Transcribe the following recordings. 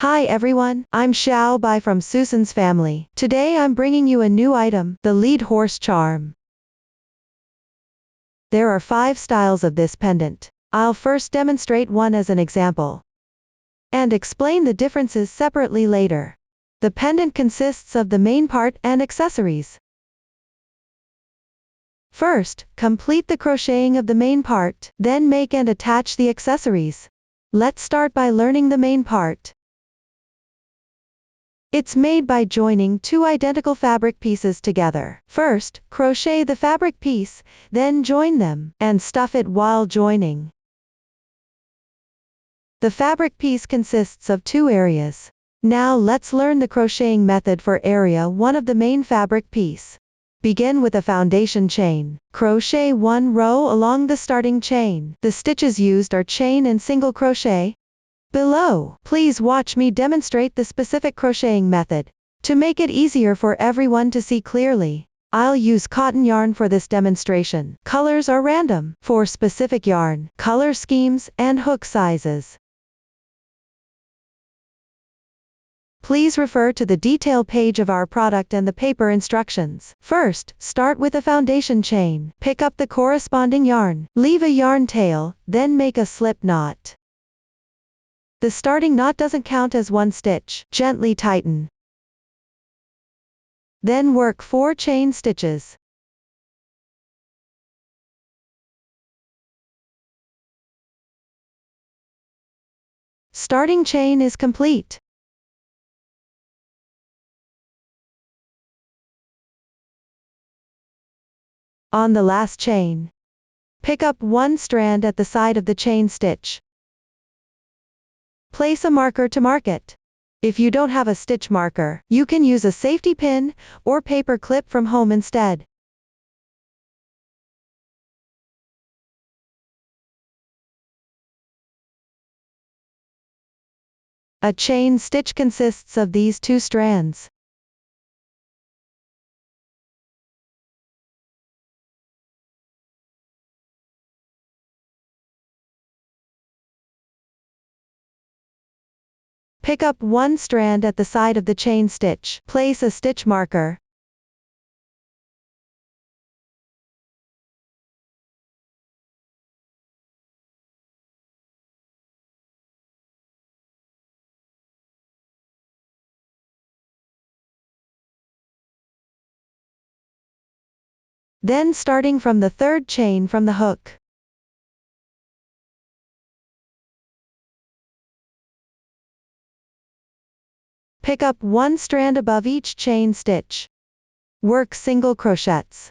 Hi everyone, I'm Xiao Bai from Susan's family. Today I'm bringing you a new item, the lead horse charm. There are 5 styles of this pendant. I'll first demonstrate one as an example, and explain the differences separately later. The pendant consists of the main part and accessories. First, complete the crocheting of the main part, then make and attach the accessories. Let's start by learning the main part. It's made by joining 2 identical fabric pieces together. First, crochet the fabric piece, then join them, and stuff it while joining. The fabric piece consists of 2 areas. Now let's learn the crocheting method for area 1 of the main fabric piece. Begin with a foundation chain. Crochet 1 row along the starting chain. The stitches used are chain and single crochet. Below, please watch me demonstrate the specific crocheting method. To make it easier for everyone to see clearly, I'll use cotton yarn for this demonstration. Colors are random for specific yarn, color schemes, and hook sizes. Please refer to the detail page of our product and the paper instructions. First, start with a foundation chain. Pick up the corresponding yarn. Leave a yarn tail, then make a slip knot. The starting knot doesn't count as 1 stitch. Gently tighten. Then work 4 chain stitches. Starting chain is complete. On the last chain, pick up 1 strand at the side of the chain stitch. Place a marker to mark it. If you don't have a stitch marker, you can use a safety pin or paper clip from home instead. A chain stitch consists of these 2 strands. Pick up 1 strand at the side of the chain stitch. Place a stitch marker. Then starting from the 3rd chain from the hook, pick up 1 strand above each chain stitch. Work single crochets.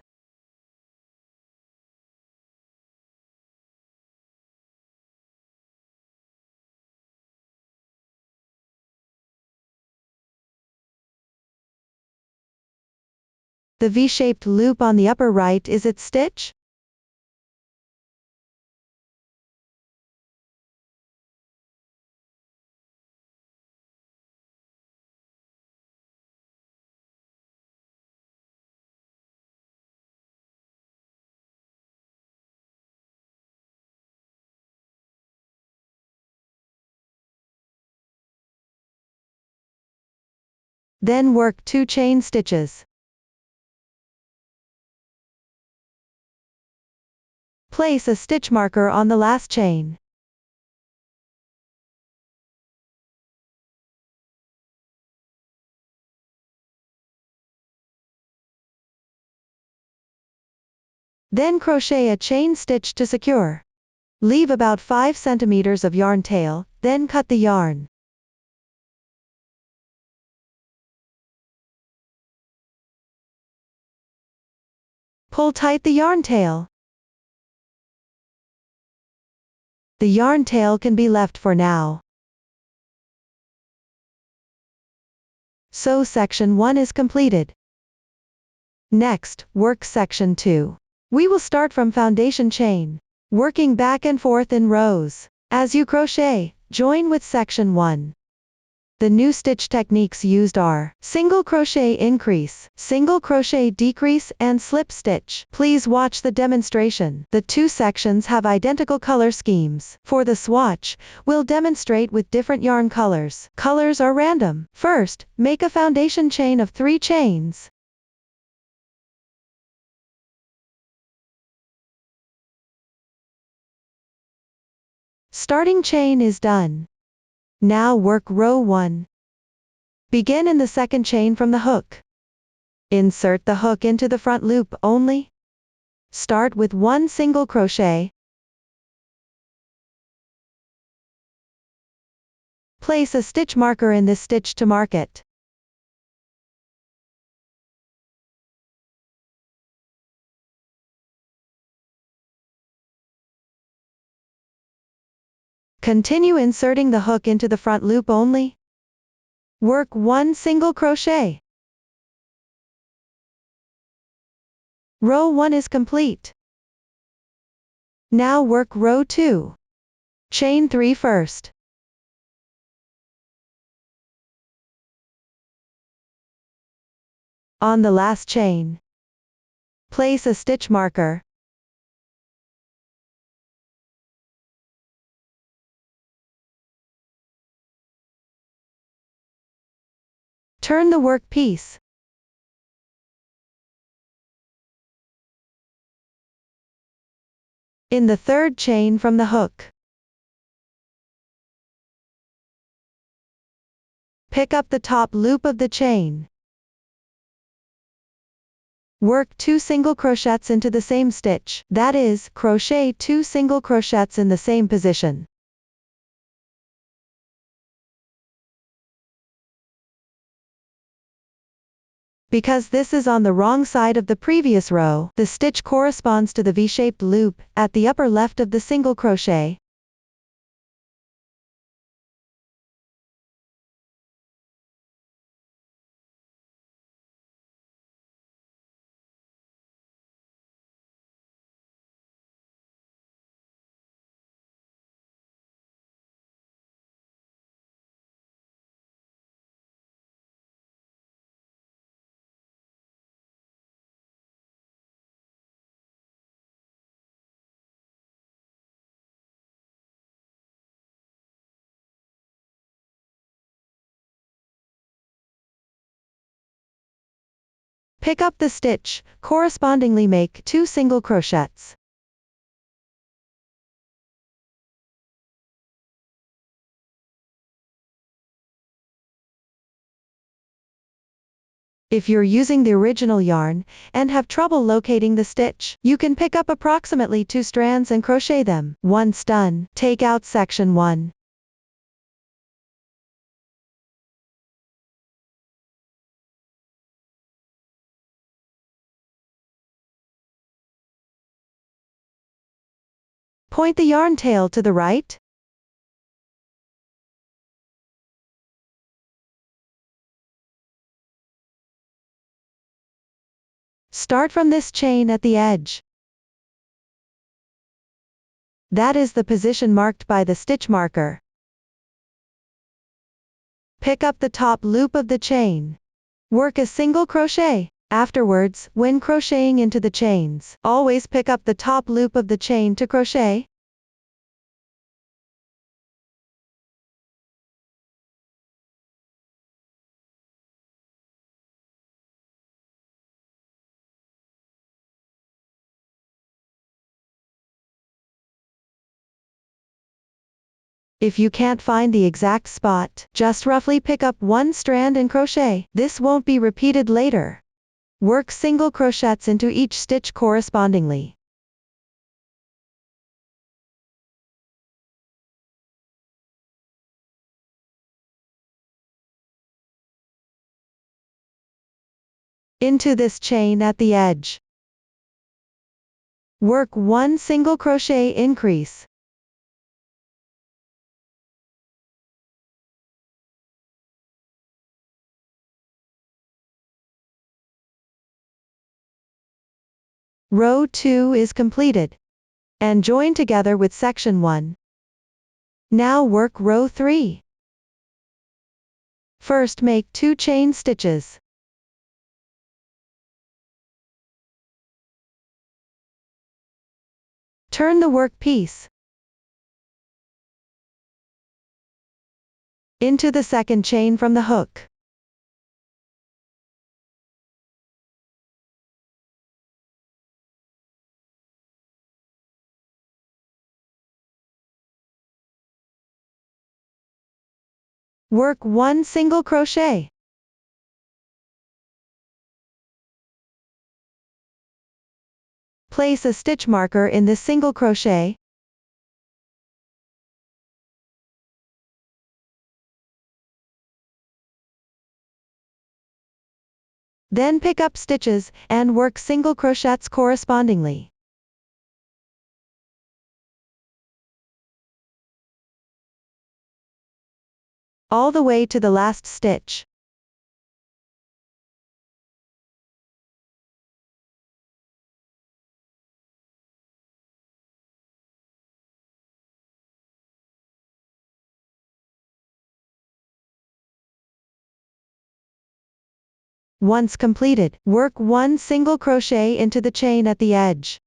The V-shaped loop on the upper right is its stitch. Then work 2 chain stitches. Place a stitch marker on the last chain. Then crochet a chain stitch to secure. Leave about 5 centimeters of yarn tail, then cut the yarn. Pull tight the yarn tail. The yarn tail can be left for now. So section 1 is completed. Next, work section 2. We will start from foundation chain, working back and forth in rows. As you crochet, join with section 1. The new stitch techniques used are single crochet increase, single crochet decrease, and slip stitch. Please watch the demonstration. The two sections have identical color schemes. For the swatch, we'll demonstrate with different yarn colors. Colors are random. First, make a foundation chain of 3 chains. Starting chain is done. Now work row 1. Begin in the second chain from the hook. Insert the hook into the front loop only. Start with 1 single crochet. Place a stitch marker in this stitch to mark it. Continue inserting the hook into the front loop only. Work 1 single crochet. Row 1 is complete. Now work row 2. Chain 3 first. On the last chain, place a stitch marker. Turn the work piece. In the third chain from the hook, pick up the top loop of the chain. Work 2 single crochets into the same stitch, that is, crochet 2 single crochets in the same position. Because this is on the wrong side of the previous row, the stitch corresponds to the V-shaped loop at the upper left of the single crochet. Pick up the stitch, correspondingly make 2 single crochets. If you're using the original yarn and have trouble locating the stitch, you can pick up approximately 2 strands and crochet them. Once done, take out section 1. Point the yarn tail to the right. Start from this chain at the edge. That is the position marked by the stitch marker. Pick up the top loop of the chain. Work a single crochet. Afterwards, when crocheting into the chains, always pick up the top loop of the chain to crochet. If you can't find the exact spot, just roughly pick up 1 strand and crochet. This won't be repeated later. Work single crochets into each stitch correspondingly. Into this chain at the edge. Work 1 single crochet increase. Row 2 is completed. And join together with section 1. Now work row 3. First make 2 chain stitches. Turn the work piece into the second chain from the hook. Work 1 single crochet. Place a stitch marker in this single crochet. Then pick up stitches, and work single crochets correspondingly. All the way to the last stitch. Once completed, work 1 single crochet into the chain at the edge.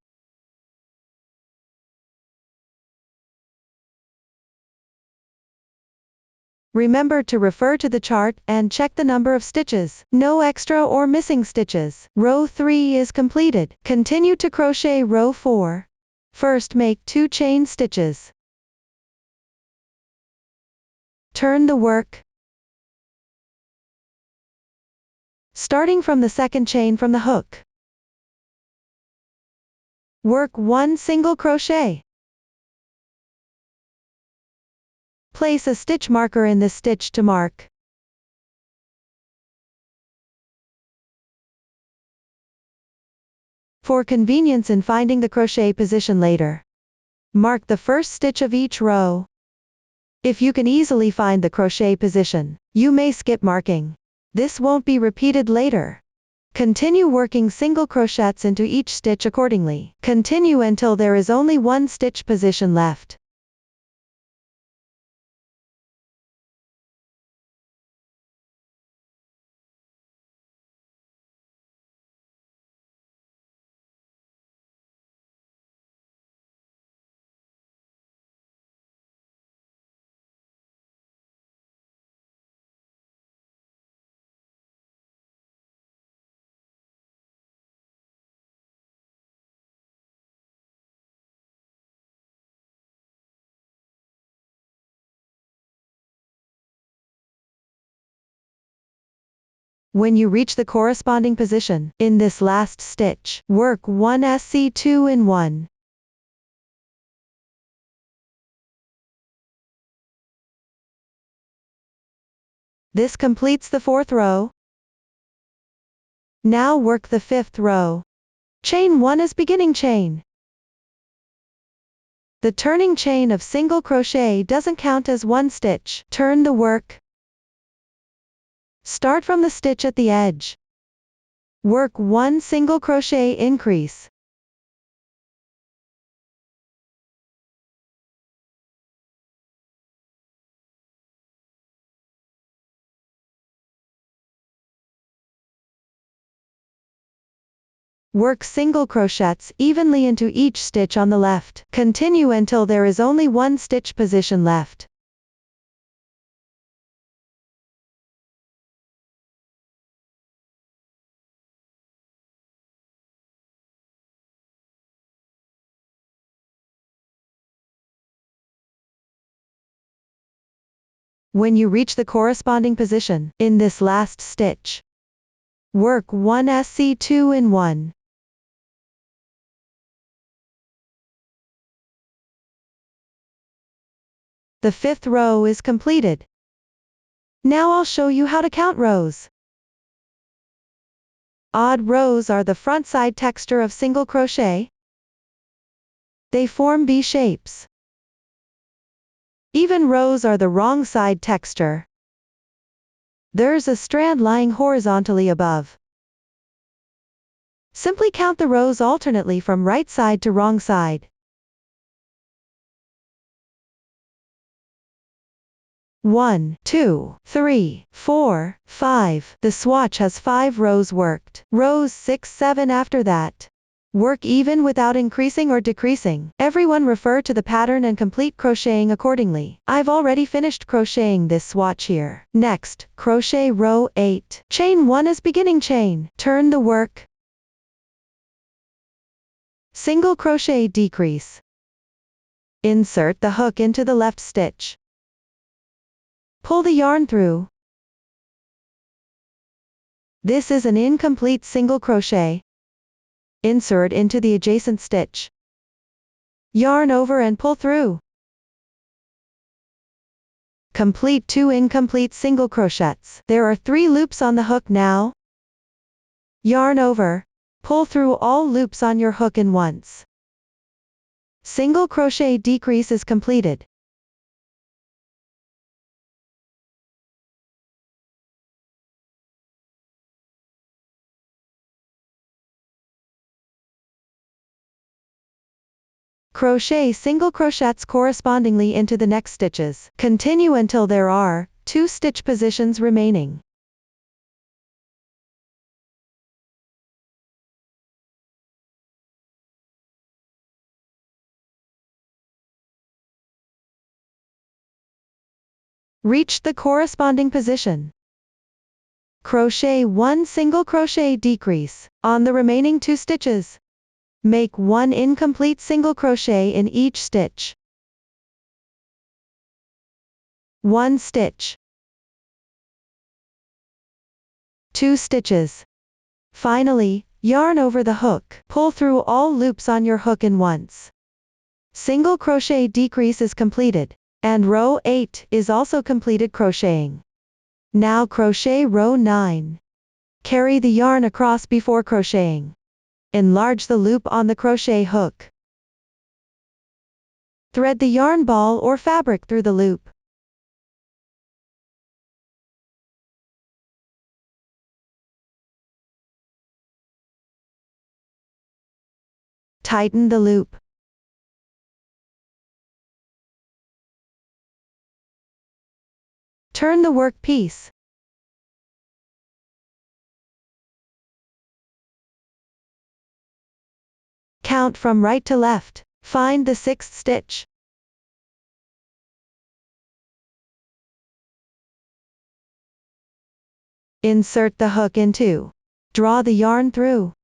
Remember to refer to the chart and check the number of stitches. No extra or missing stitches. Row 3 is completed. Continue to crochet row 4. First make 2 chain stitches. Turn the work. Starting from the second chain from the hook. Work 1 single crochet. Place a stitch marker in this stitch to mark. For convenience in finding the crochet position later, mark the first stitch of each row. If you can easily find the crochet position, you may skip marking. This won't be repeated later. Continue working single crochets into each stitch accordingly. Continue until there is only 1 stitch position left. When you reach the corresponding position, in this last stitch, work 1 SC2 in 1. This completes the 4th row. Now work the 5th row. Chain 1 as beginning chain. The turning chain of single crochet doesn't count as 1 stitch. Turn the work. Start from the stitch at the edge. Work 1 single crochet increase. Work single crochets evenly into each stitch on the left. Continue until there is only 1 stitch position left. When you reach the corresponding position, in this last stitch, work 1 SC2 in 1. The 5th row is completed. Now I'll show you how to count rows. Odd rows are the front side texture of single crochet. They form V shapes. Even rows are the wrong side texture. There's a strand lying horizontally above. Simply count the rows alternately from right side to wrong side. 1, 2, 3, 4, 5. The swatch has 5 rows worked. Rows 6, 7 after that. Work even without increasing or decreasing. Everyone refer to the pattern and complete crocheting accordingly. I've already finished crocheting this swatch here. Next, crochet row 8. Chain 1 as beginning chain. Turn the work. Single crochet decrease. Insert the hook into the left stitch. Pull the yarn through. This is an incomplete single crochet. Insert into the adjacent stitch. Yarn over and pull through. Complete 2 incomplete single crochets. There are 3 loops on the hook now. Yarn over. Pull through all loops on your hook in once. Single crochet decrease is completed. Crochet single crochets correspondingly into the next stitches. Continue until there are 2 stitch positions remaining. Reach the corresponding position. Crochet 1 single crochet decrease. On the remaining 2 stitches, make 1 incomplete single crochet in each stitch. 1 stitch. 2 stitches. Finally, yarn over the hook. Pull through all loops on your hook in once. Single crochet decrease is completed. And row 8 is also completed crocheting. Now crochet row 9. Carry the yarn across before crocheting. Enlarge the loop on the crochet hook. Thread the yarn ball or fabric through the loop. Tighten the loop. Turn the work piece. Count from right to left. Find the 6th stitch. Insert the hook into. Draw the yarn through.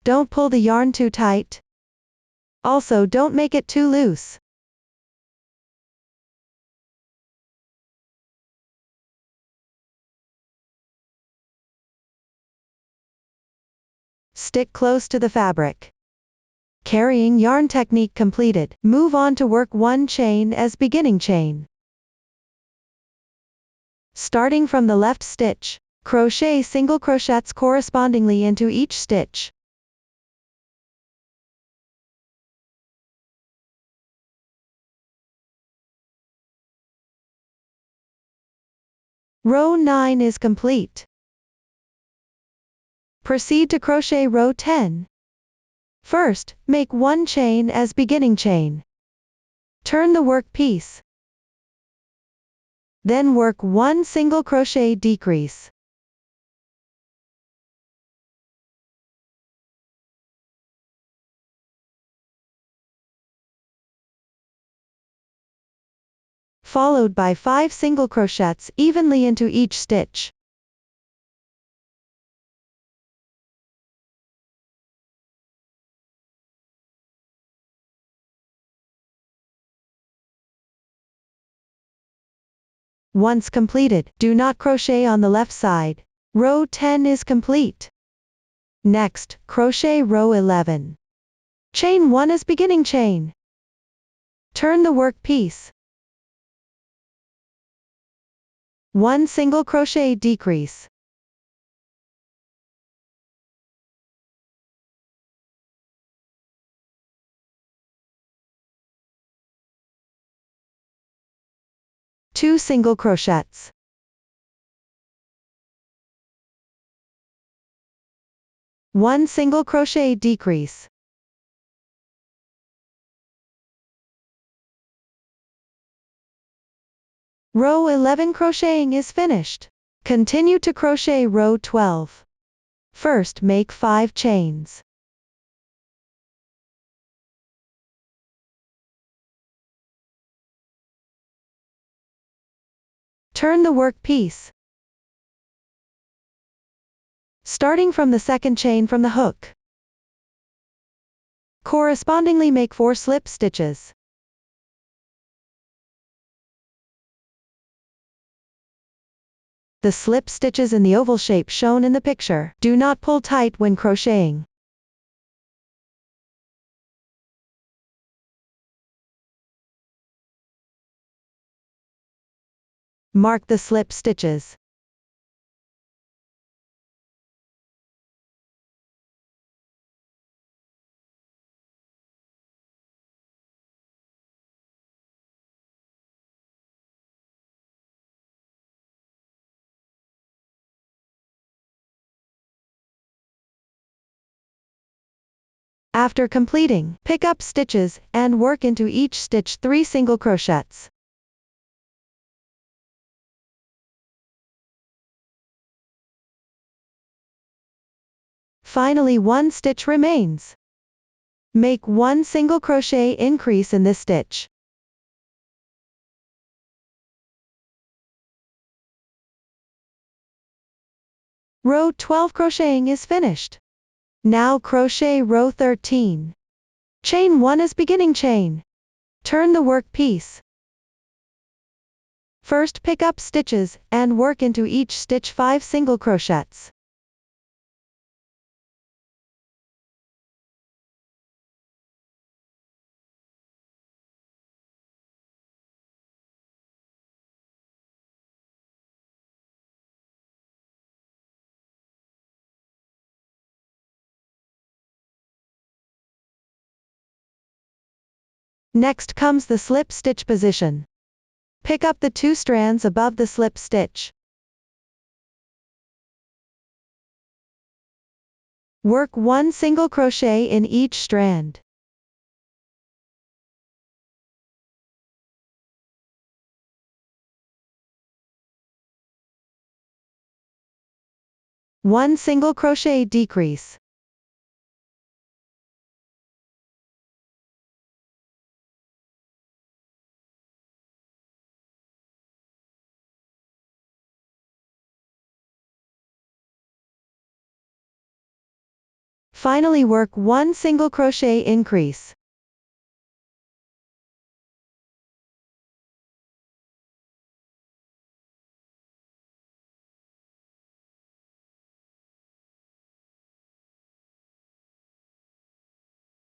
Don't pull the yarn too tight. Also, don't make it too loose. Stick close to the fabric. Carrying yarn technique completed. Move on to work 1 chain as beginning chain. Starting from the left stitch, crochet single crochets correspondingly into each stitch. Row 9 is complete. Proceed to crochet row 10. First, make 1 chain as beginning chain. Turn the work piece. Then work 1 single crochet decrease. Followed by 5 single crochets evenly into each stitch. Once completed, do not crochet on the left side. Row 10 is complete. Next, crochet row 11. Chain 1 as beginning chain. Turn the work piece. 1 single crochet decrease. Two single crochets. One single crochet decrease. Row 11 crocheting is finished. Continue to crochet row 12. First make 5 chains. Turn the work piece. Starting from the second chain from the hook. Correspondingly make 4 slip stitches. The slip stitches in the oval shape shown in the picture. Do not pull tight when crocheting. Mark the slip stitches. After completing, pick up stitches and work into each stitch 3 single crochets. Finally, 1 stitch remains. Make 1 single crochet increase in this stitch. Row 12 crocheting is finished. Now crochet row 13. Chain 1 as beginning chain. Turn the work piece. First pick up stitches and work into each stitch 5 single crochets. Next comes the slip stitch position. Pick up the 2 strands above the slip stitch. Work 1 single crochet in each strand. One single crochet decrease. Finally work 1 single crochet increase.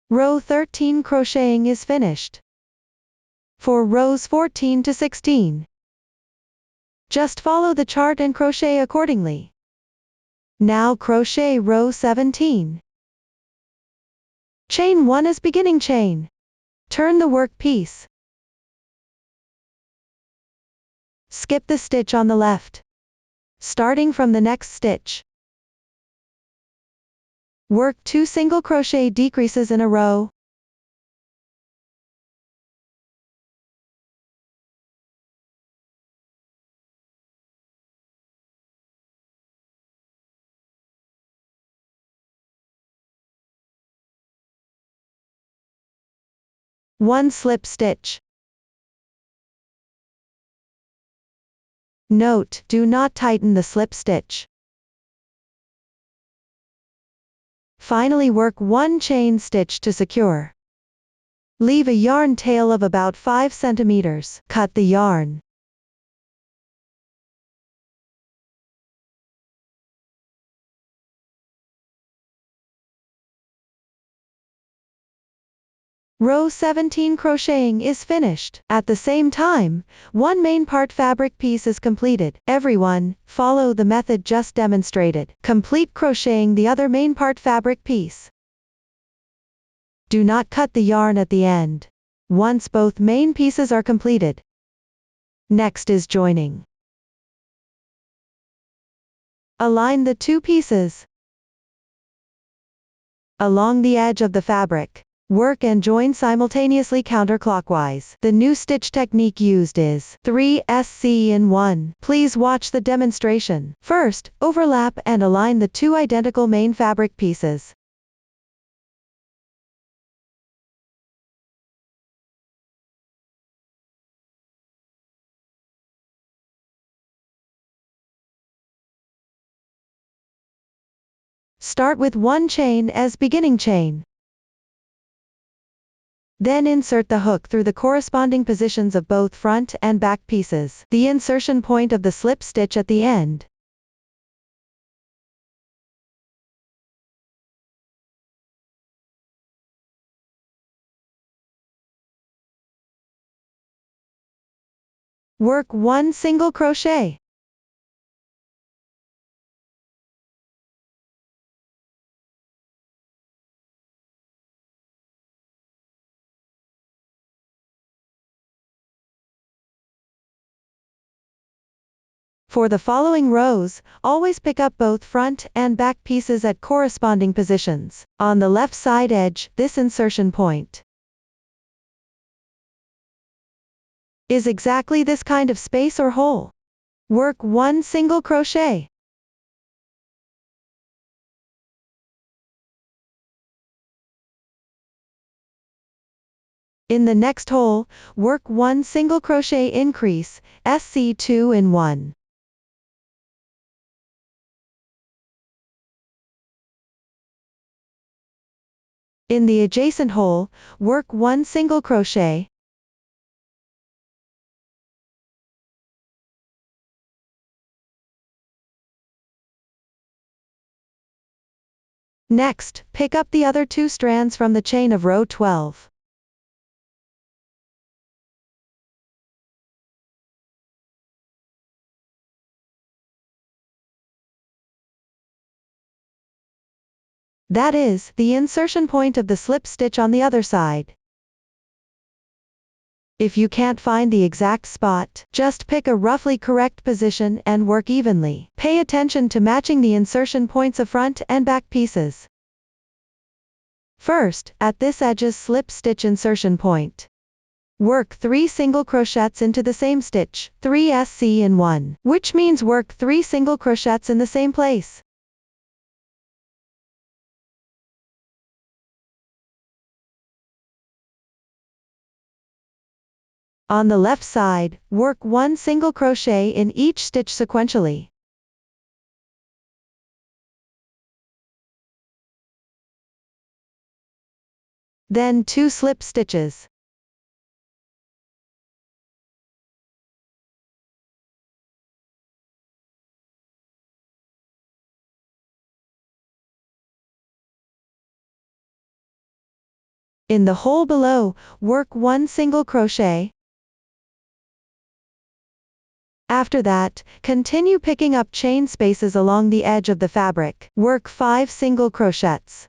Row 13 crocheting is finished. For rows 14 to 16, just follow the chart and crochet accordingly. Now crochet row 17. Chain 1 as beginning chain. Turn the work piece. Skip the stitch on the left. Starting from the next stitch. Work 2 single crochet decreases in a row. One slip stitch. Note: do not tighten the slip stitch. Finally work 1 chain stitch to secure. Leave a yarn tail of about 5 centimeters. Cut the yarn. Row 17 crocheting is finished. At the same time, one main part fabric piece is completed. Everyone, follow the method just demonstrated. Complete crocheting the other main part fabric piece. Do not cut the yarn at the end. Once both main pieces are completed. Next is joining. Align the 2 pieces along the edge of the fabric. Work and join simultaneously counterclockwise. The new stitch technique used is 3 SC in 1. Please watch the demonstration. First, overlap and align the two identical main fabric pieces. Start with one chain as beginning chain. Then insert the hook through the corresponding positions of both front and back pieces. The insertion point of the slip stitch at the end. Work one single crochet. For the following rows, always pick up both front and back pieces at corresponding positions. On the left side edge, this insertion point is exactly this kind of space or hole. Work one single crochet. In the next hole, work one single crochet increase, SC2 in 1. In the adjacent hole, work one single crochet. Next, pick up the other two strands from the chain of row 12. That is, the insertion point of the slip stitch on the other side. If you can't find the exact spot, just pick a roughly correct position and work evenly. Pay attention to matching the insertion points of front and back pieces. First, at this edge's slip stitch insertion point, work 3 single crochets into the same stitch, 3 SC in 1, which means work 3 single crochets in the same place. On the left side, work 1 single crochet in each stitch sequentially. Then 2 slip stitches. In the hole below, work 1 single crochet. After that, continue picking up chain spaces along the edge of the fabric. Work 5 single crochets.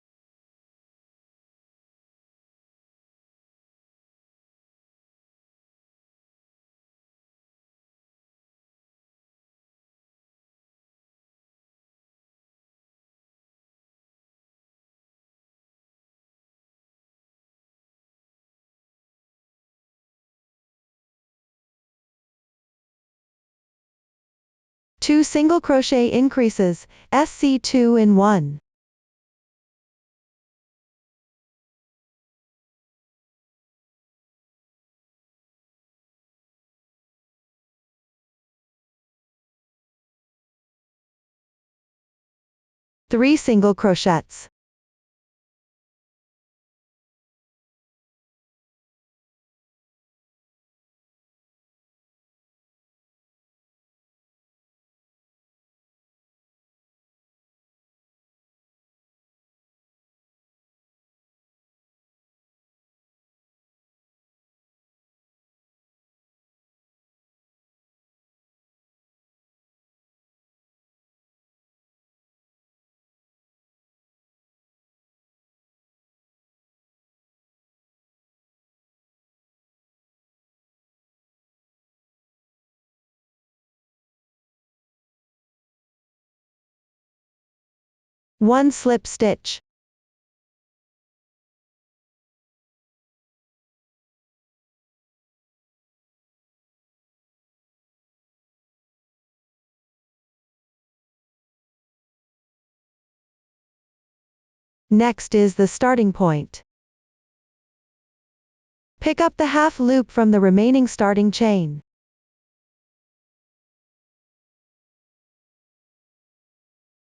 Two single crochet increases, SC2 in 1. Three single crochets. One slip stitch. Next is the starting point. Pick up the half loop from the remaining starting chain.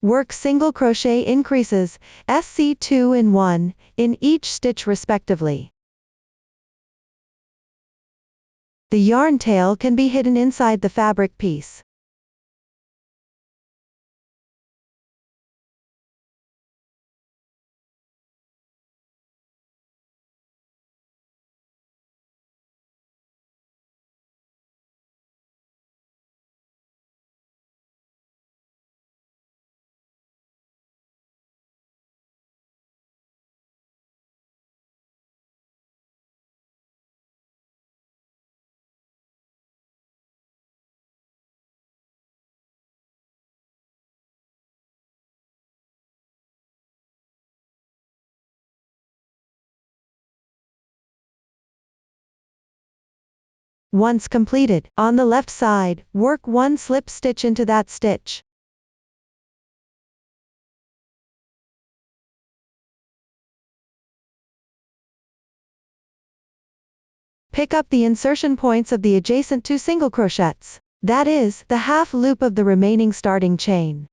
Work single crochet increases, SC2 and 1, in each stitch respectively. The yarn tail can be hidden inside the fabric piece. Once completed, on the left side, work 1 slip stitch into that stitch. Pick up the insertion points of the adjacent 2 single crochets, that is, the half loop of the remaining starting chain.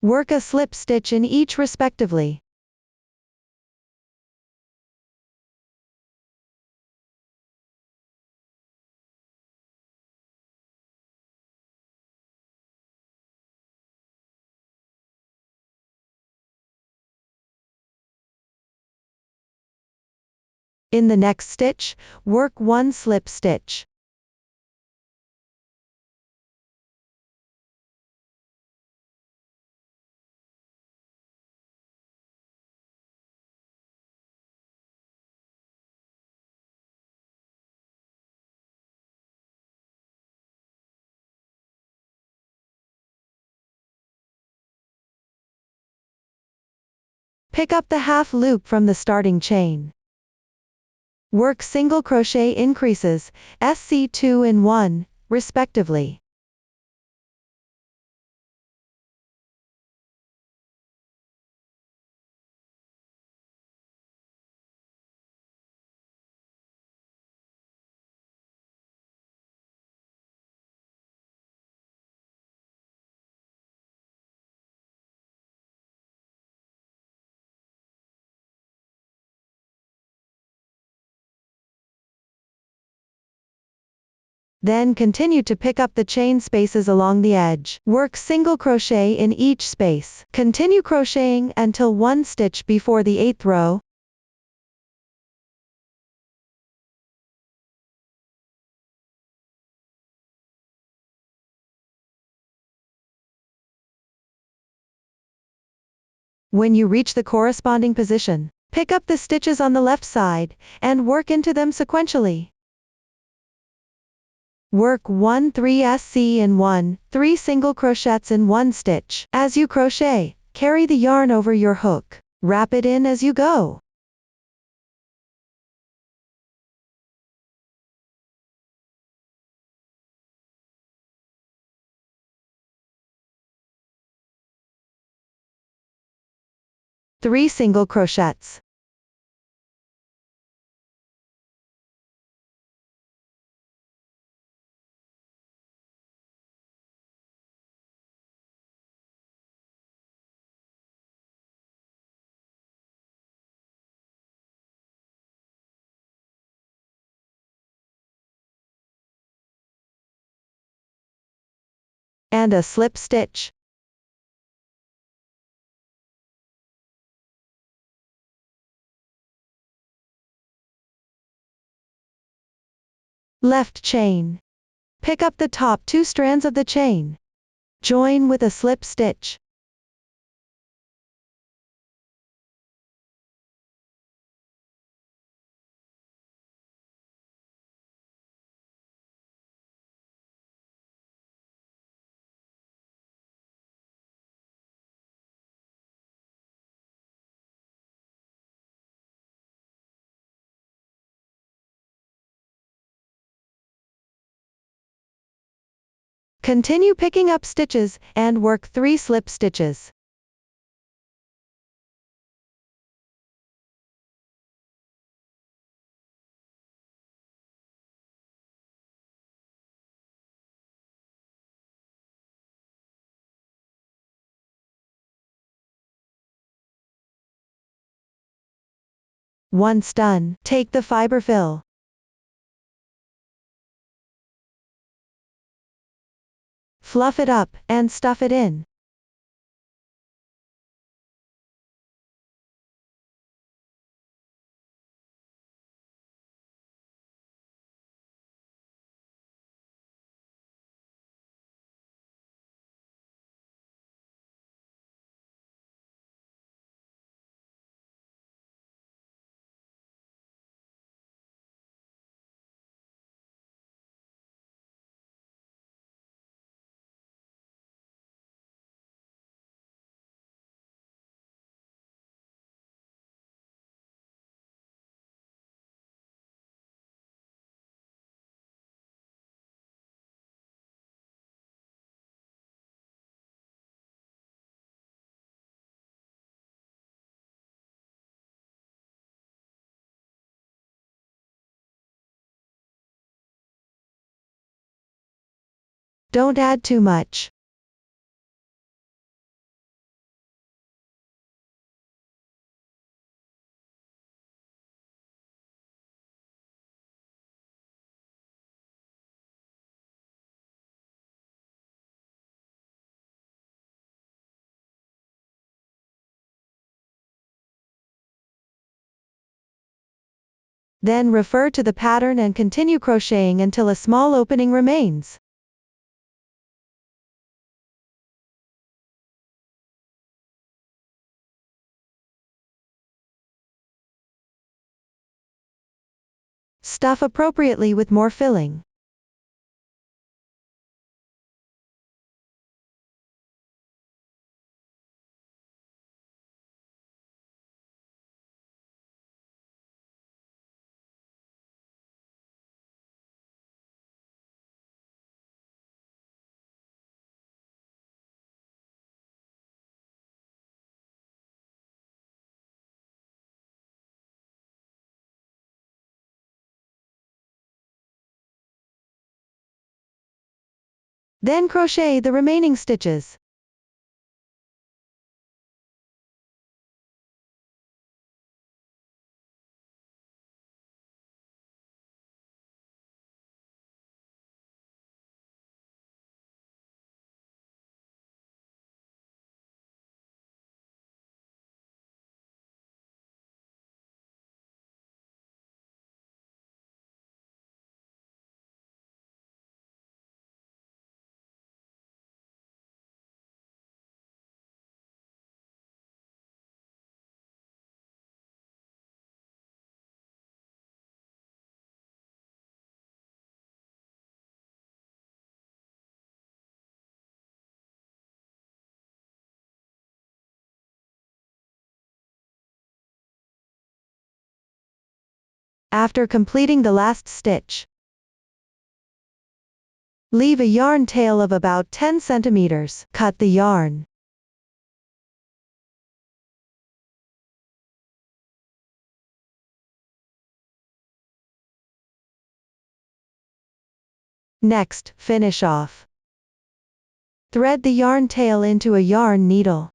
Work a slip stitch in each respectively. In the next stitch, work 1 slip stitch. Pick up the half loop from the starting chain. Work single crochet increases, SC2 and 1, respectively. Then continue to pick up the chain spaces along the edge. Work single crochet in each space. Continue crocheting until 1 stitch before the 8th row. When you reach the corresponding position, pick up the stitches on the left side, and work into them sequentially. Work 1 3 SC in 1, 3 single crochets in 1 stitch. As you crochet, carry the yarn over your hook. Wrap it in as you go. Three single crochets. And a slip stitch. Left chain. Pick up the top 2 strands of the chain. Join with a slip stitch. Continue picking up stitches, and work 3 slip stitches. Once done, take the fiber fill. Fluff it up, and stuff it in. Don't add too much. Then refer to the pattern and continue crocheting until a small opening remains. Stuff appropriately with more filling. Then crochet the remaining stitches. After completing the last stitch, leave a yarn tail of about 10 centimeters. Cut the yarn. Next, finish off. Thread the yarn tail into a yarn needle.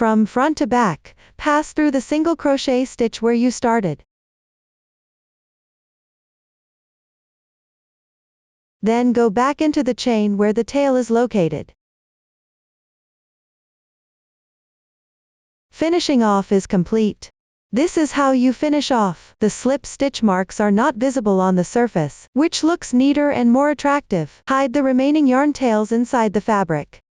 From front to back, pass through the single crochet stitch where you started. Then go back into the chain where the tail is located. Finishing off is complete. This is how you finish off. The slip stitch marks are not visible on the surface, which looks neater and more attractive. Hide the remaining yarn tails inside the fabric.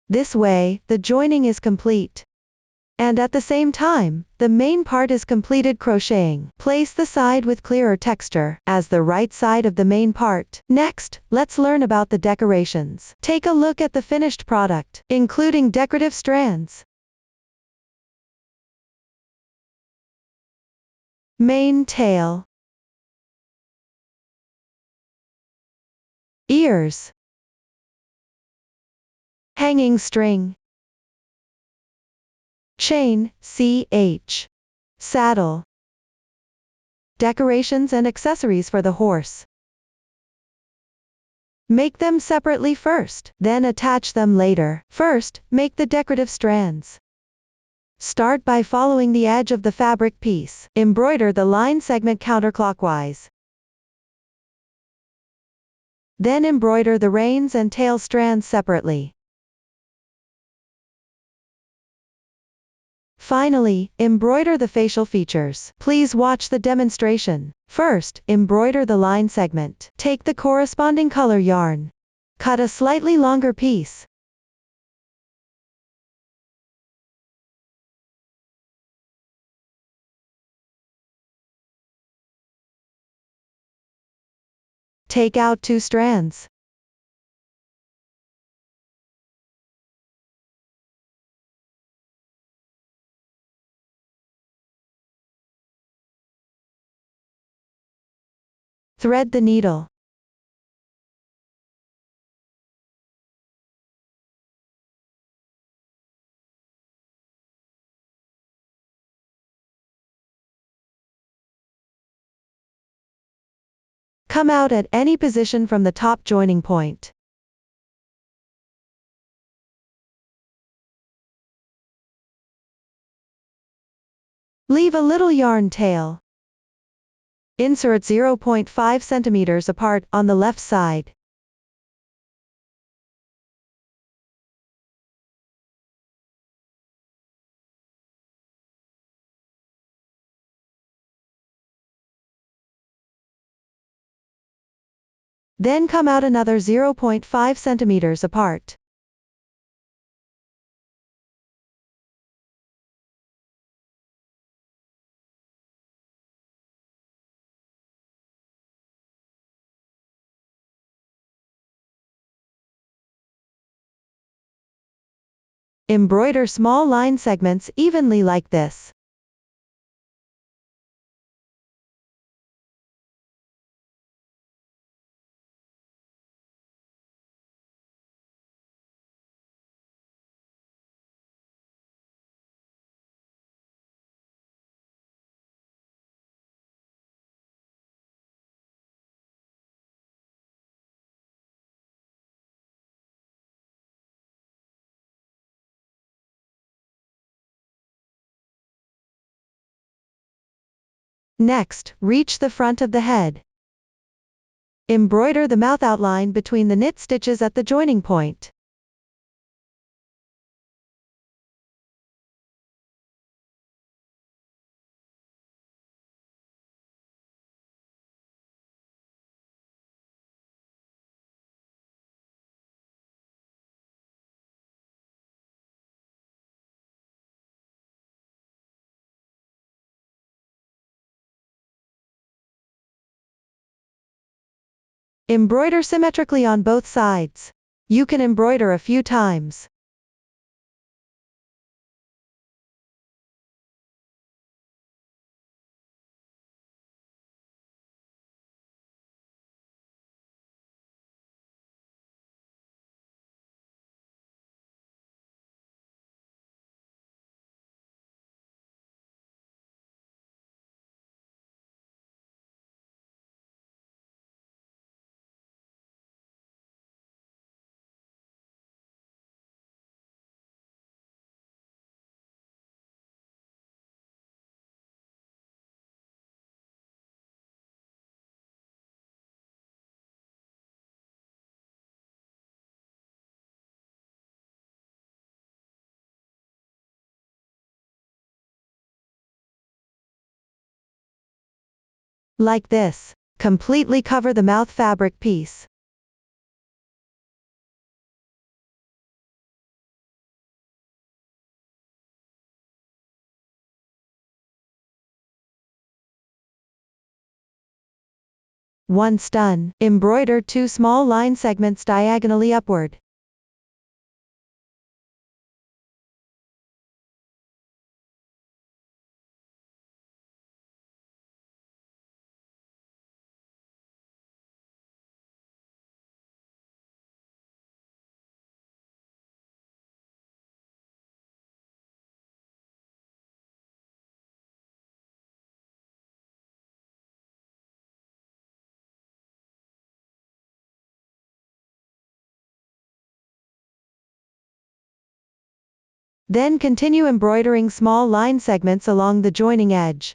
This way, the joining is complete. And at the same time, the main part is completed crocheting. Place the side with clearer texture as the right side of the main part. Next, let's learn about the decorations. Take a look at the finished product, including decorative strands, mane tail, ears, hanging string, chain, saddle, decorations and accessories for the horse. Make them separately first, then attach them later. First, make the decorative strands. Start by following the edge of the fabric piece. Embroider the line segment counterclockwise. Then embroider the reins and tail strands separately. Finally, embroider the facial features. Please watch the demonstration. First, embroider the line segment. Take the corresponding color yarn. Cut a slightly longer piece. Take out 2 strands. Thread the needle. Come out at any position from the top joining point. Leave a little yarn tail. Insert 0.5 centimeters apart on the left side. Then come out another 0.5 centimeters apart. Embroider small line segments evenly like this. Next, reach the front of the head. Embroider the mouth outline between the knit stitches at the joining point. Embroider symmetrically on both sides. You can embroider a few times. Like this. Completely cover the mouth fabric piece. Once done, embroider 2 small line segments diagonally upward. Then continue embroidering small line segments along the joining edge.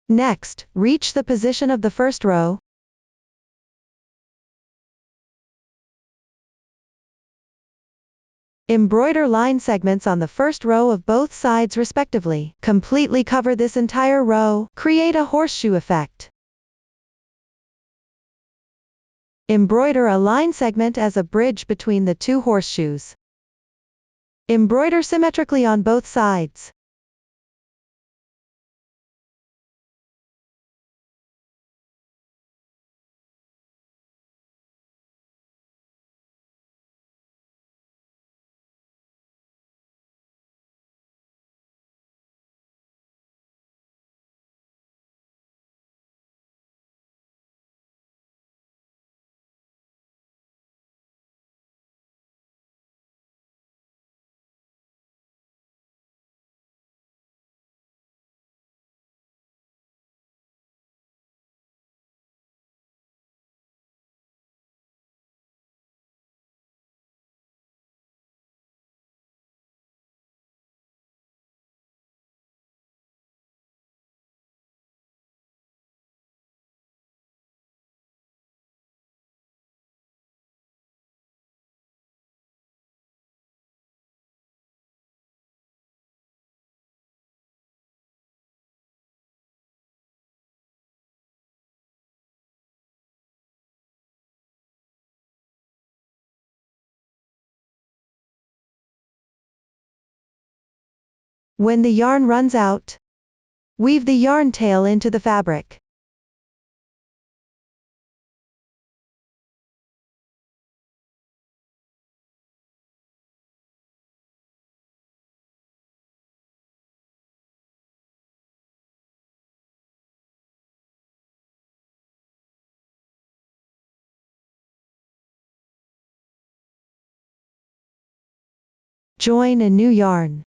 Next, reach the position of the first row. Embroider line segments on the first row of both sides respectively. Completely cover this entire row. Create a horseshoe effect. Embroider a line segment as a bridge between the two horseshoes. Embroider symmetrically on both sides. When the yarn runs out, weave the yarn tail into the fabric. Join a new yarn.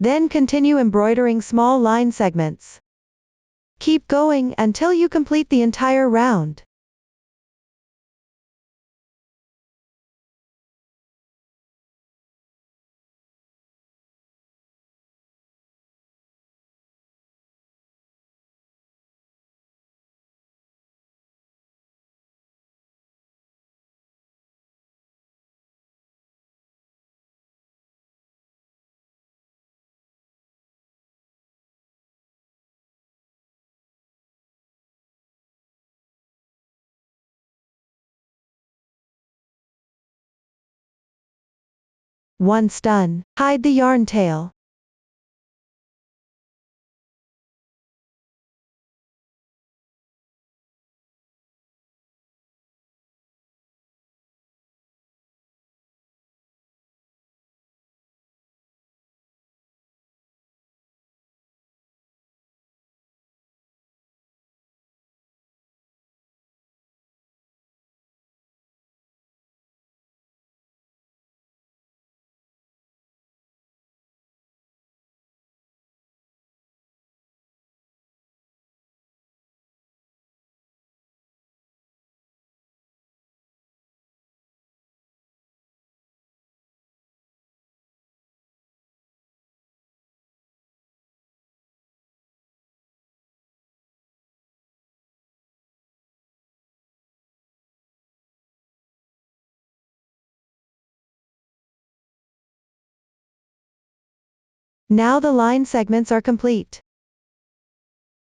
Then continue embroidering small line segments. Keep going until you complete the entire round. Once done, hide the yarn tail. Now the line segments are complete.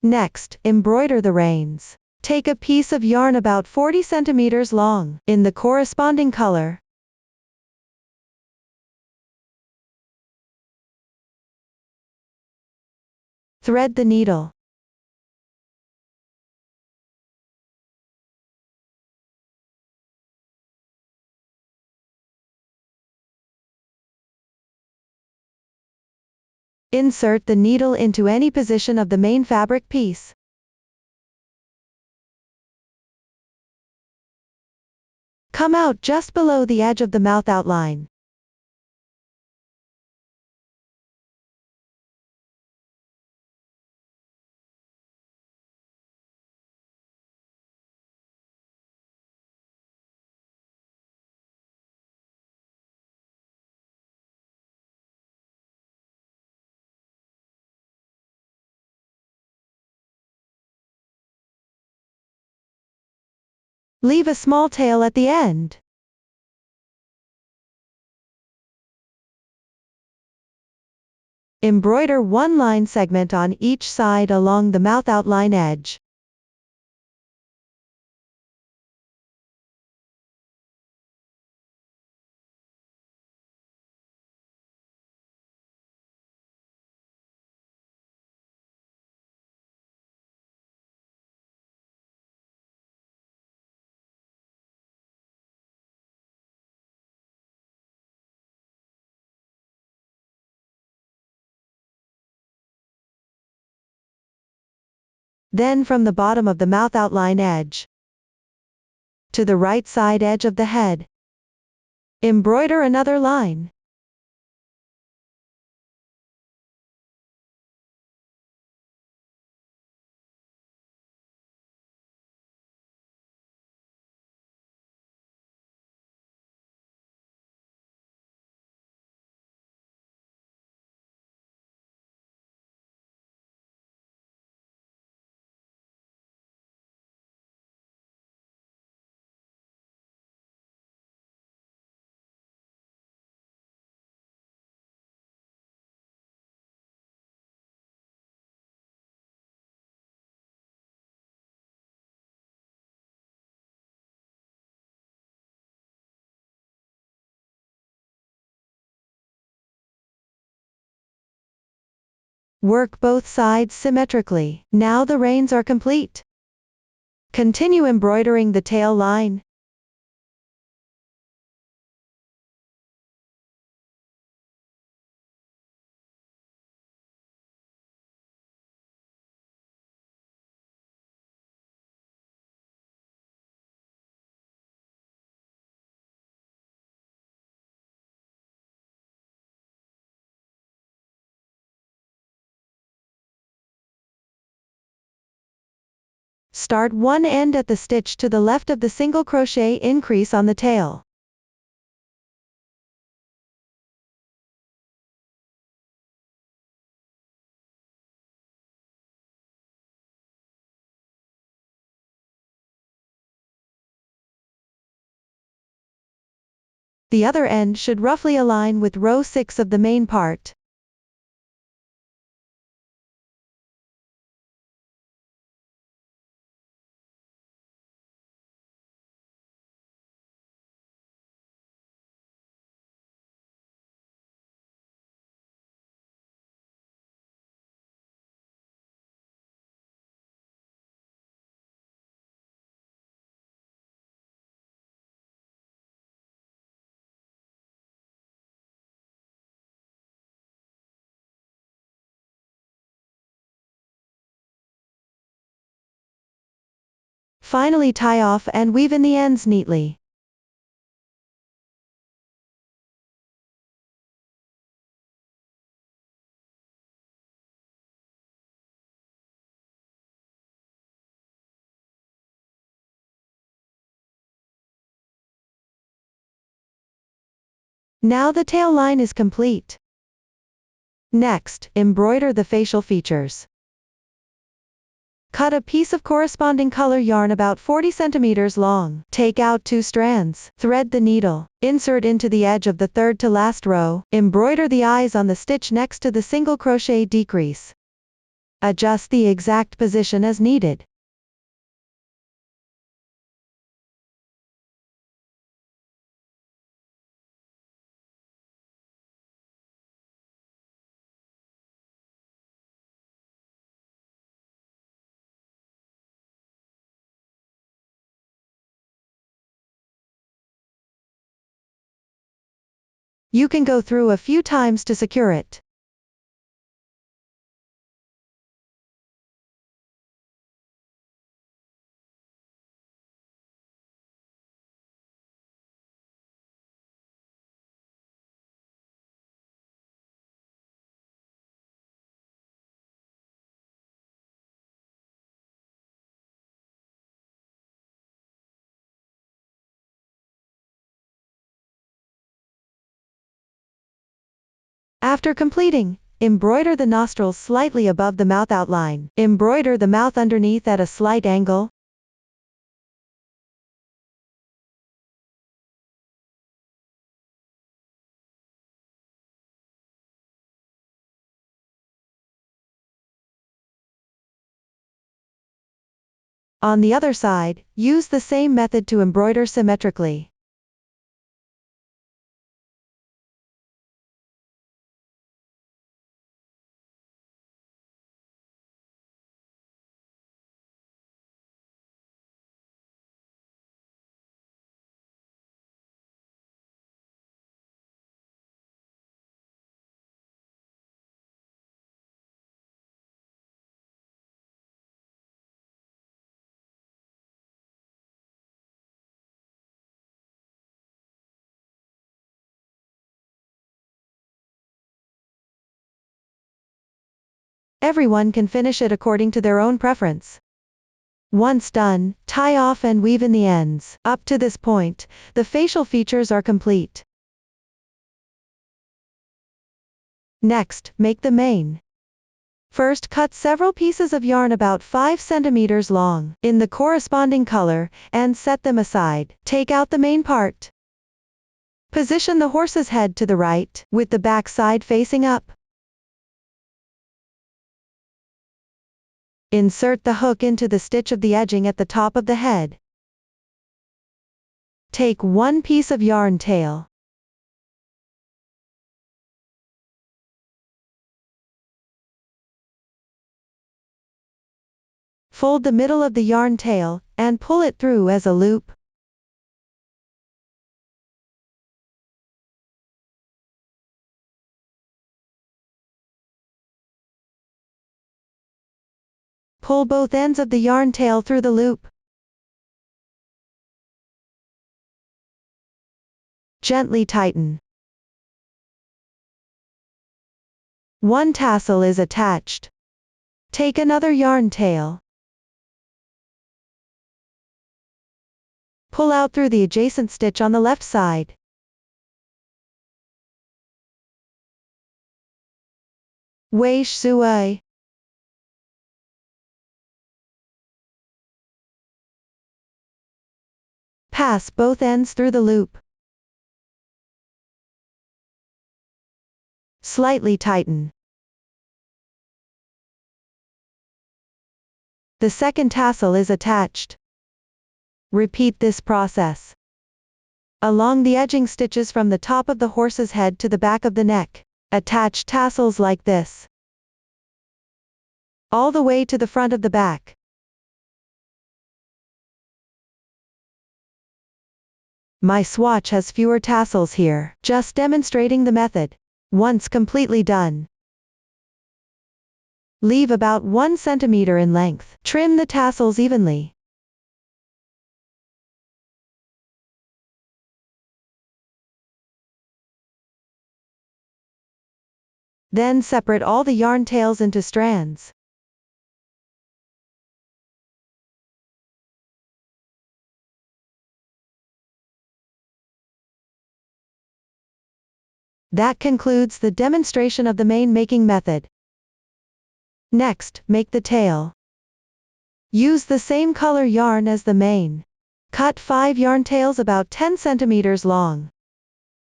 Next, embroider the reins. Take a piece of yarn about 40 centimeters long, in the corresponding color. Thread the needle. Insert the needle into any position of the main fabric piece. Come out just below the edge of the mouth outline. Leave a small tail at the end. Embroider one line segment on each side along the mouth outline edge. Then from the bottom of the mouth outline edge to the right side edge of the head, embroider another line. Work both sides symmetrically. Now the reins are complete. Continue embroidering the tail line. Start one end at the stitch to the left of the single crochet increase on the tail. The other end should roughly align with row 6 of the main part. Finally tie off and weave in the ends neatly. Now the tail line is complete. Next, embroider the facial features. Cut a piece of corresponding color yarn about 40 centimeters long. Take out 2 strands. Thread the needle. Insert into the edge of the third to last row. Embroider the eyes on the stitch next to the single crochet decrease. Adjust the exact position as needed. You can go through a few times to secure it. After completing, embroider the nostrils slightly above the mouth outline. Embroider the mouth underneath at a slight angle. On the other side, use the same method to embroider symmetrically. Everyone can finish it according to their own preference. Once done, tie off and weave in the ends. Up to this point, the facial features are complete. Next, make the mane. First, cut several pieces of yarn about 5 centimeters long, in the corresponding color, and set them aside. Take out the main part. Position the horse's head to the right, with the back side facing up. Insert the hook into the stitch of the edging at the top of the head. Take one piece of yarn tail. Fold the middle of the yarn tail, and pull it through as a loop. Pull both ends of the yarn tail through the loop. Gently tighten. One tassel is attached. Take another yarn tail. Pull out through the adjacent stitch on the left side. Wei shui. Pass both ends through the loop. Slightly tighten. The second tassel is attached. Repeat this process. Along the edging stitches from the top of the horse's head to the back of the neck, attach tassels like this. All the way to the front of the back. My swatch has fewer tassels here, just demonstrating the method. Once completely done, leave about 1 centimeter in length. Trim the tassels evenly. Then separate all the yarn tails into strands. That concludes the demonstration of the mane making method. Next, make the tail. Use the same color yarn as the main. Cut 5 yarn tails about 10 centimeters long.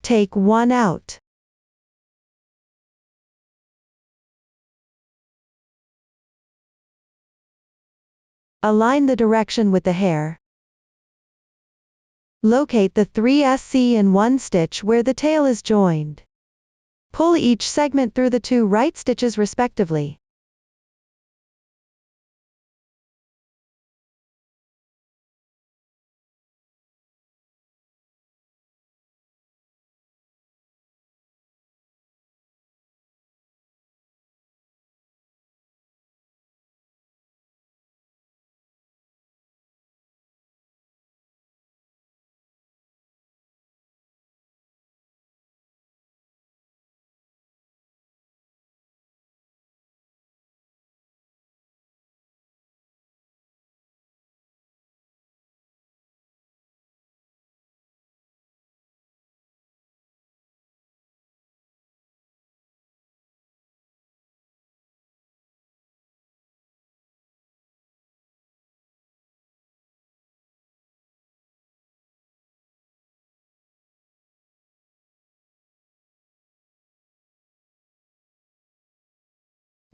Take one out. Align the direction with the hair. Locate the 3 SC in one stitch where the tail is joined. Pull each segment through the 2 right stitches respectively.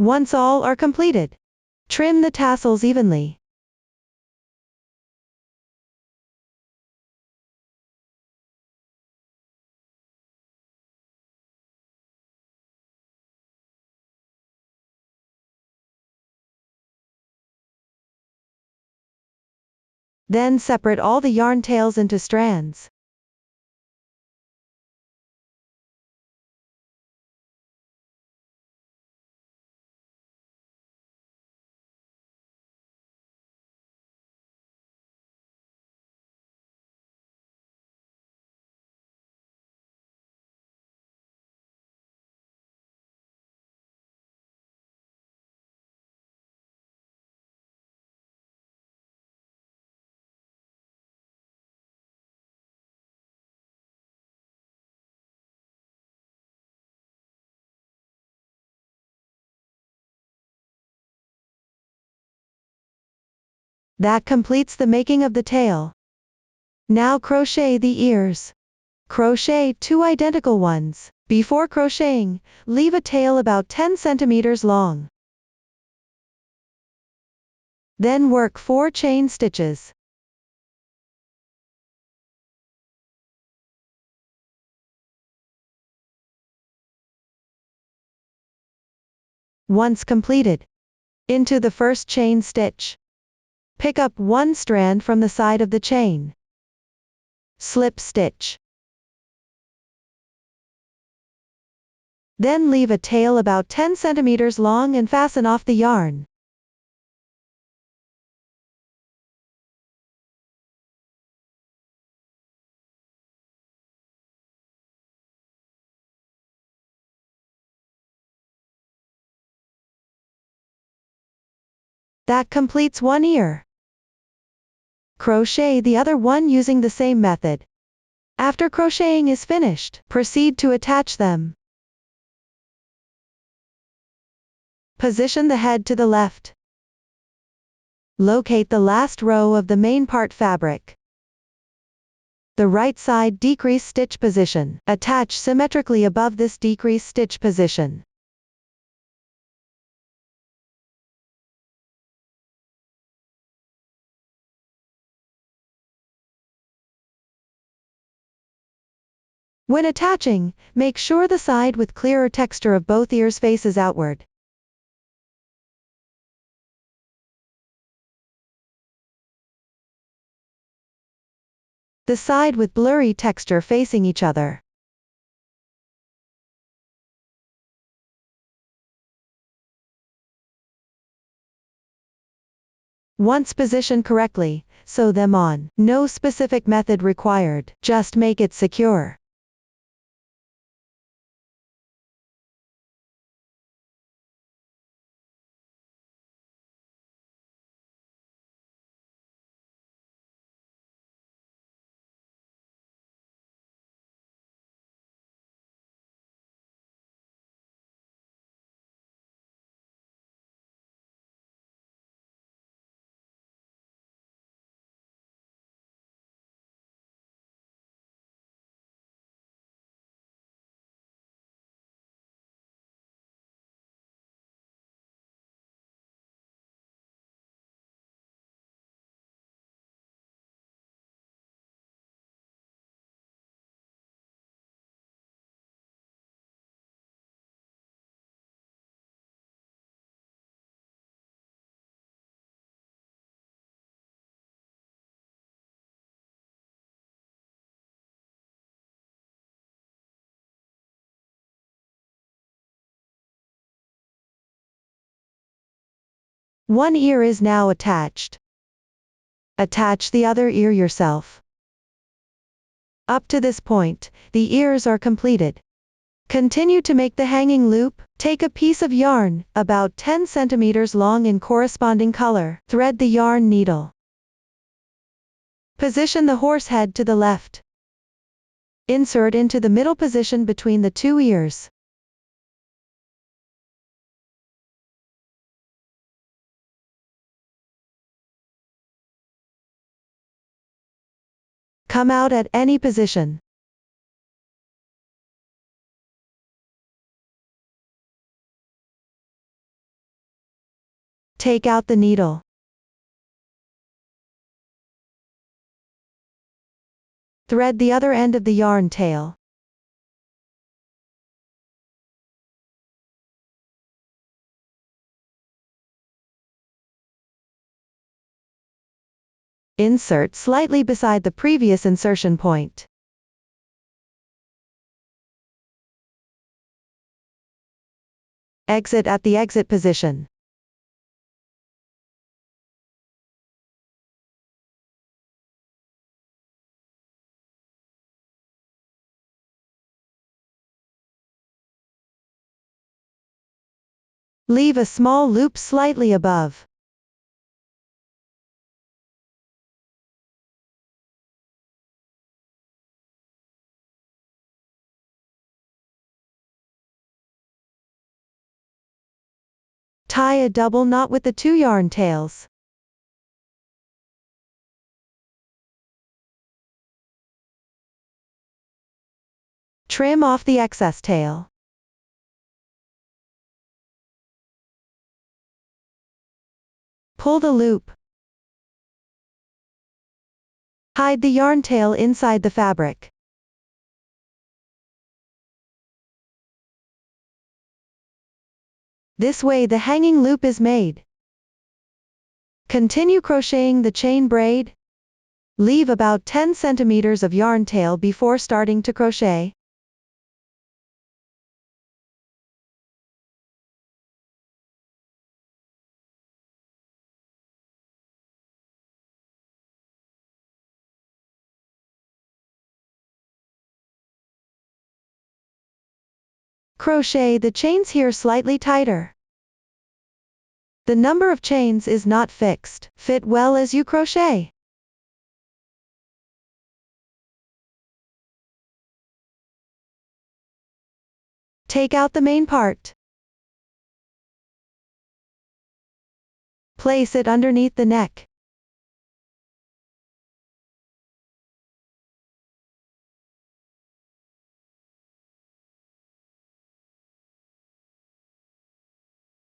Once all are completed, trim the tassels evenly. Then separate all the yarn tails into strands. That completes the making of the tail. Now crochet the ears. Crochet 2 identical ones. Before crocheting, leave a tail about 10 centimeters long. Then work 4 chain stitches. Once completed, into the first chain stitch, pick up one strand from the side of the chain. Slip stitch. Then leave a tail about 10 centimeters long and fasten off the yarn. That completes one ear. Crochet the other one using the same method. After crocheting is finished, proceed to attach them. Position the head to the left. Locate the last row of the main part fabric. The right side decrease stitch position. Attach symmetrically above this decrease stitch position. When attaching, make sure the side with clearer texture of both ears faces outward. The side with blurry texture facing each other. Once positioned correctly, sew them on. No specific method required, just make it secure. One ear is now attached. Attach the other ear yourself. Up to this point, the ears are completed. Continue to make the hanging loop. Take a piece of yarn, about 10 centimeters long in corresponding color. Thread the yarn needle. Position the horse head to the left. Insert into the middle position between the two ears. Come out at any position. Take out the needle. Thread the other end of the yarn tail. Insert slightly beside the previous insertion point. Exit at the exit position. Leave a small loop slightly above. Tie a double knot with the two yarn tails. Trim off the excess tail. Pull the loop. Hide the yarn tail inside the fabric. This way the hanging loop is made. Continue crocheting the chain braid. Leave about 10 centimeters of yarn tail before starting to crochet. Crochet the chains here slightly tighter. The number of chains is not fixed. Fit well as you crochet. Take out the main part. Place it underneath the neck.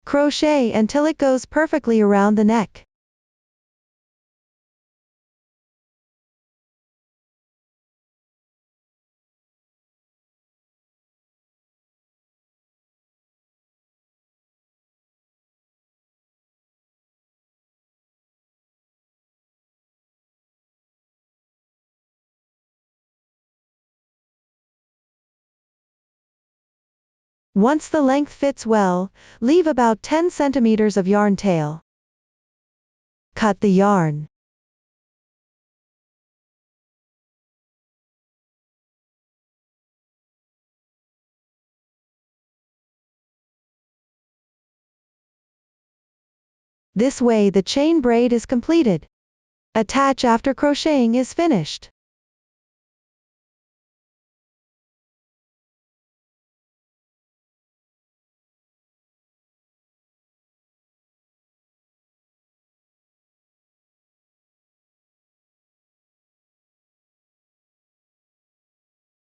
Crochet until it goes perfectly around the neck. Once the length fits well, leave about 10 centimeters of yarn tail. Cut the yarn. This way the chain braid is completed. Attach after crocheting is finished.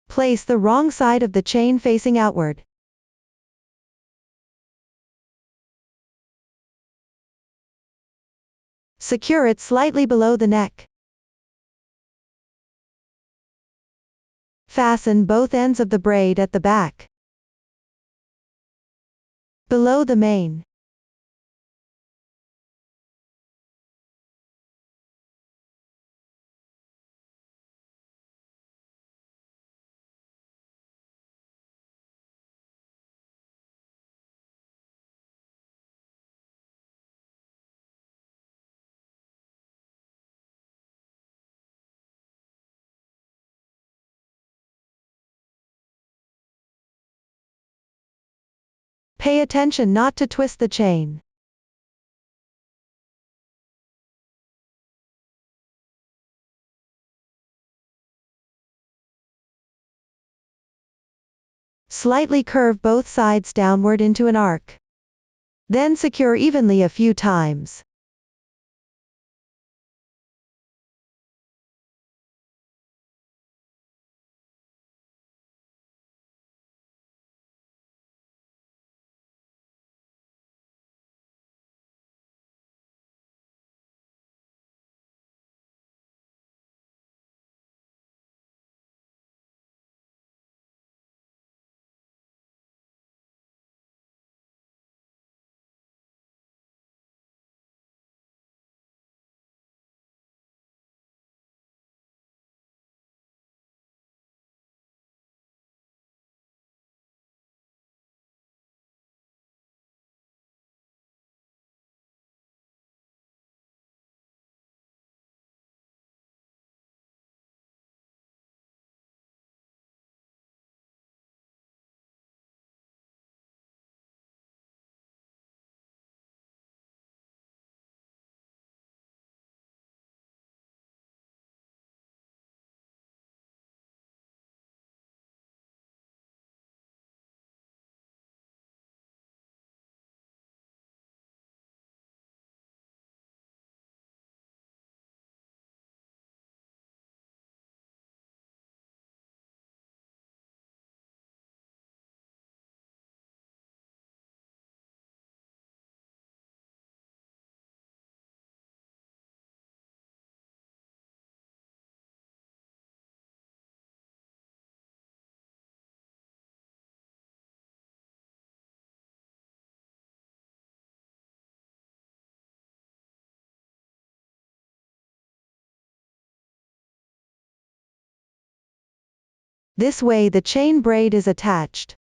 Place the wrong side of the chain facing outward. Secure it slightly below the neck. Fasten both ends of the braid at the back. Below the mane. Pay attention not to twist the chain. Slightly curve both sides downward into an arc. Then secure evenly a few times. This way the chain braid is attached.